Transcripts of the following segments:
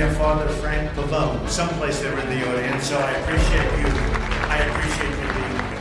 have Father Frank Pavone, someplace there in the audience, so I appreciate you. I appreciate you being here.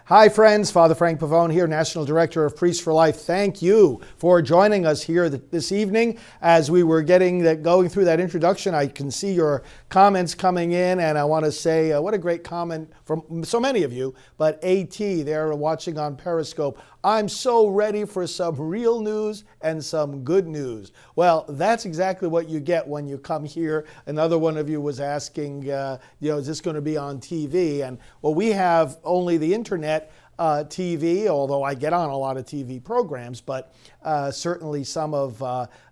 Hi friends, Father Frank Pavone here, National Director of Priests for Life. Thank you for joining us here this evening. As we were going through that introduction, I can see your comments coming in, and I want to say what a great comment from so many of you, but AT, they're watching on Periscope. I'm so ready for some real news and some good news. Well, that's exactly what you get when you come here. Another one of you was asking, is this going to be on TV? And well, we have only the internet TV, although I get on a lot of TV programs, but certainly some of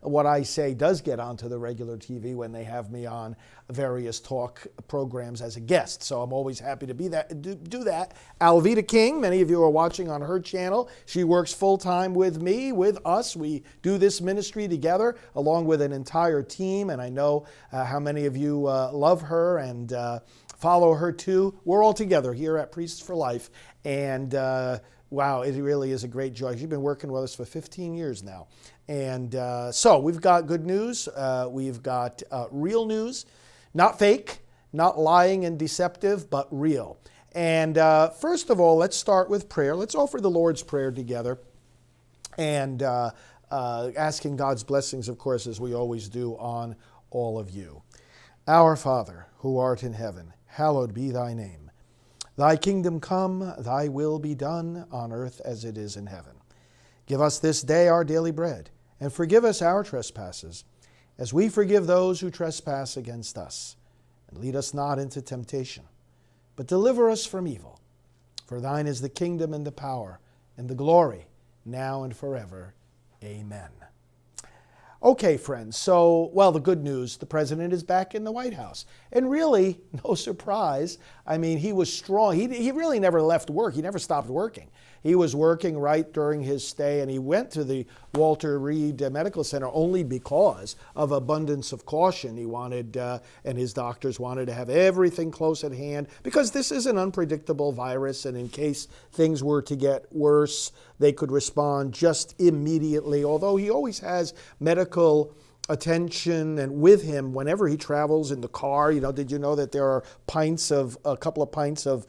what I say does get onto the regular TV when they have me on various talk programs as a guest. So I'm always happy to do that. Alveda King, many of you are watching on her channel. She works full-time with me, with us. We do this ministry together along with an entire team, and I know how many of you love her and follow her too. We're all together here at Priests for Life, and wow, it really is a great joy. She's been working with us for 15 years now. And so we've got good news. We've got real news, not fake, not lying and deceptive, but real. And first of all, let's start with prayer. Let's offer the Lord's Prayer together and asking God's blessings, of course, as we always do on all of you. Our Father, who art in heaven, hallowed be thy name. Thy kingdom come, thy will be done on earth as it is in heaven. Give us this day our daily bread, and forgive us our trespasses, as we forgive those who trespass against us. And lead us not into temptation, but deliver us from evil. For thine is the kingdom and the power and the glory, now and forever. Amen. Okay, friends, so, well, the good news, the president is back in the White House. And really, no surprise, I mean, he was strong. He really never left work. He never stopped working. He was working right during his stay, and he went to the Walter Reed Medical Center only because of abundance of caution. He wanted, and his doctors wanted to have everything close at hand, because this is an unpredictable virus, and in case things were to get worse, they could respond just immediately, although he always has medical attention and with him whenever he travels in the car. Did you know that there are a couple of pints of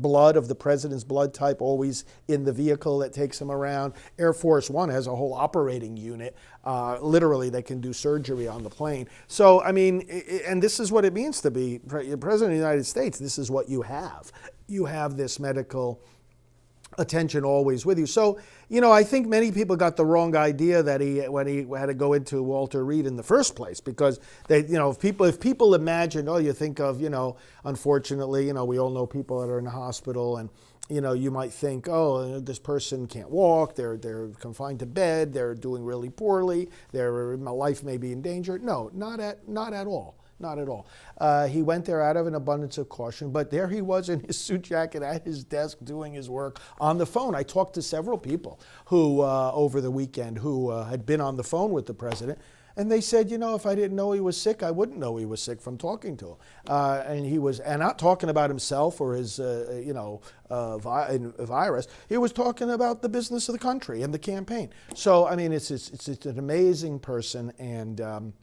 blood of the president's blood type always in the vehicle that takes him around? Air Force One has a whole operating unit. Literally, they can do surgery on the plane. So, I mean, and this is what it means to be President of the United States. This is what you have. You have this medical attention always with you. So, I think many people got the wrong idea that when he had to go into Walter Reed in the first place, because they, if people imagine, you think of, unfortunately, we all know people that are in the hospital, and you might think, this person can't walk, they're confined to bed, they're doing really poorly, their life may be in danger. No, not at all. Not at all. He went there out of an abundance of caution, but there he was in his suit jacket at his desk doing his work on the phone. I talked to several people who, over the weekend, who had been on the phone with the president, and they said, if I didn't know he was sick, I wouldn't know he was sick from talking to him. And not talking about himself or his, virus. He was talking about the business of the country and the campaign. So, I mean, it's an amazing person, and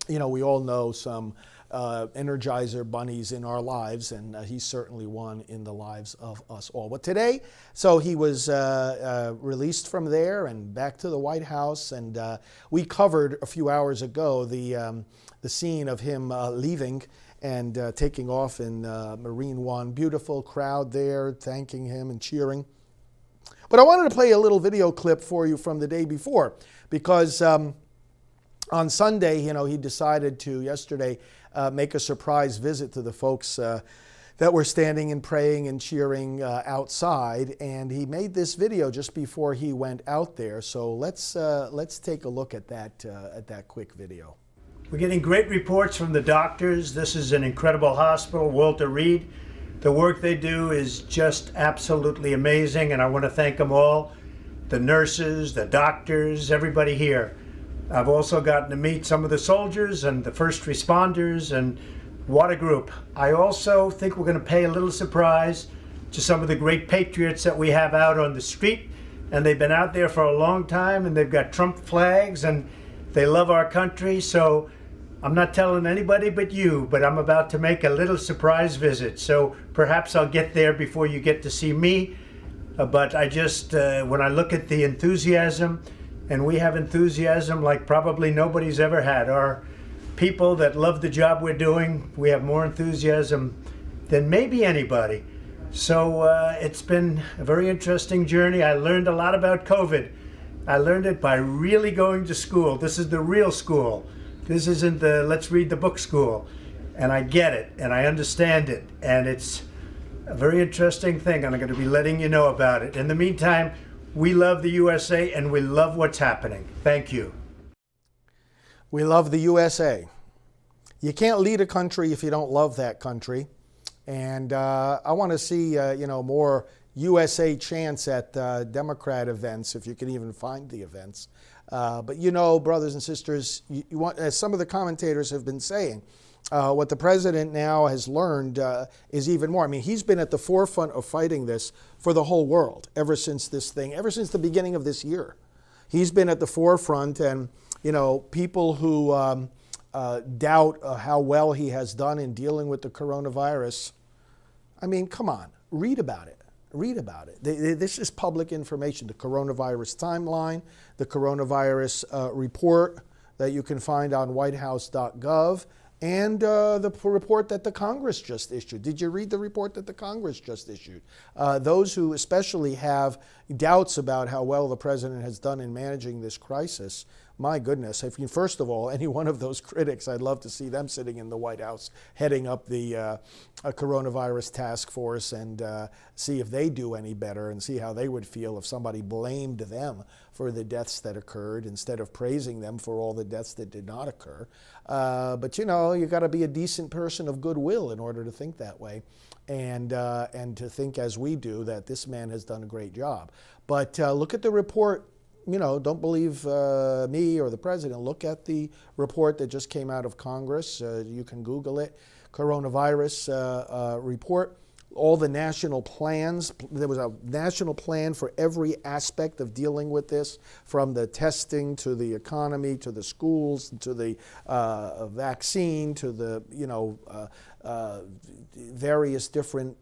we all know some Energizer bunnies in our lives, and he's certainly one in the lives of us all. But today, so he was released from there and back to the White House, and we covered a few hours ago the scene of him leaving and taking off in Marine One. Beautiful crowd there thanking him and cheering. But I wanted to play a little video clip for you from the day before, because on Sunday, he decided to, yesterday, make a surprise visit to the folks that were standing and praying and cheering outside. And he made this video just before he went out there. So let's take a look at that quick video. We're getting great reports from the doctors. This is an incredible hospital, Walter Reed. The work they do is just absolutely amazing, and I want to thank them all, the nurses, the doctors, everybody here. I've also gotten to meet some of the soldiers and the first responders, and what a group. I also think we're going to pay a little surprise to some of the great patriots that we have out on the street, and they've been out there for a long time, and they've got Trump flags, and they love our country. So I'm not telling anybody but you, but I'm about to make a little surprise visit. So perhaps I'll get there before you get to see me. But I just, when I look at the enthusiasm, and we have enthusiasm like probably nobody's ever had. Our people that love the job we're doing, we have more enthusiasm than maybe anybody. So it's been a very interesting journey. I learned a lot about COVID. I learned it by really going to school. This is the real school. This isn't the let's read the book school. And I get it, and I understand it, and it's a very interesting thing, and I'm going to be letting you know about it. In the meantime, we love the USA, and we love what's happening. Thank you. We love the USA. You can't lead a country if you don't love that country. And I want to see, more USA chants at Democrat events, if you can even find the events. But brothers and sisters, you want, as some of the commentators have been saying, what the president now has learned is even more. I mean, he's been at the forefront of fighting this for the whole world ever since the beginning of this year. He's been at the forefront, and people who doubt how well he has done in dealing with the coronavirus. I mean, come on, read about it. Read about it. This is public information. The coronavirus timeline, the coronavirus report that you can find on whitehouse.gov, and the report that the Congress just issued. Did you read the report that the Congress just issued? Those who especially have doubts about how well the president has done in managing this crisis, my goodness, first of all, any one of those critics, I'd love to see them sitting in the White House heading up the coronavirus task force and see if they do any better and see how they would feel if somebody blamed them for the deaths that occurred instead of praising them for all the deaths that did not occur. But you got to be a decent person of goodwill in order to think that way and to think as we do that this man has done a great job. But look at the report. Don't believe me or the president. Look at the report that just came out of Congress. You can Google it. Coronavirus report. All the national plans. There was a national plan for every aspect of dealing with this, from the testing to the economy to the schools to the vaccine to the various different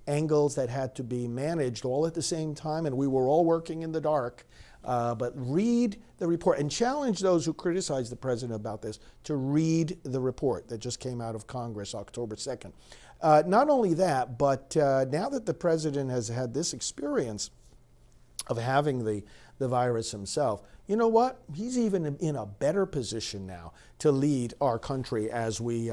angles that had to be managed all at the same time, and we were all working in the dark. But read the report and challenge those who criticize the president about this to read the report that just came out of Congress October 2nd. Not only that, but now that the president has had this experience of having the virus himself, you know what? He's even in a better position now to lead our country as we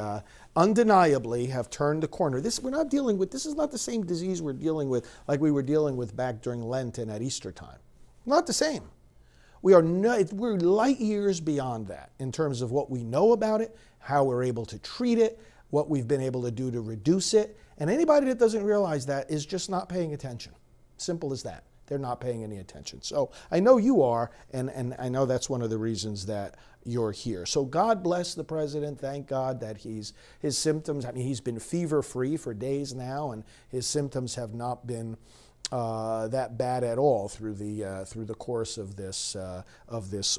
undeniably have turned the corner. This is not the same disease we're dealing with like we were dealing with back during Lent and at Easter time. Not the same. We're light years beyond that in terms of what we know about it, how we're able to treat it, what we've been able to do to reduce it. And anybody that doesn't realize that is just not paying attention. Simple as that. They're not paying any attention. So I know you are, and I know that's one of the reasons that you're here. So God bless the president. Thank God that his symptoms, he's been fever-free for days now, and his symptoms have not been that bad at all through the course of this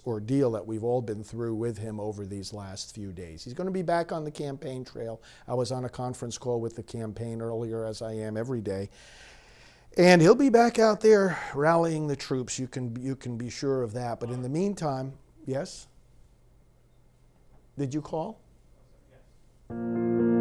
ordeal that we've all been through with him over these last few days. He's going to be back on the campaign trail. I was on a conference call with the campaign earlier, as I am every day, and he'll be back out there rallying the troops. You can be sure of that. But in the meantime, yes. Did you call? Yes.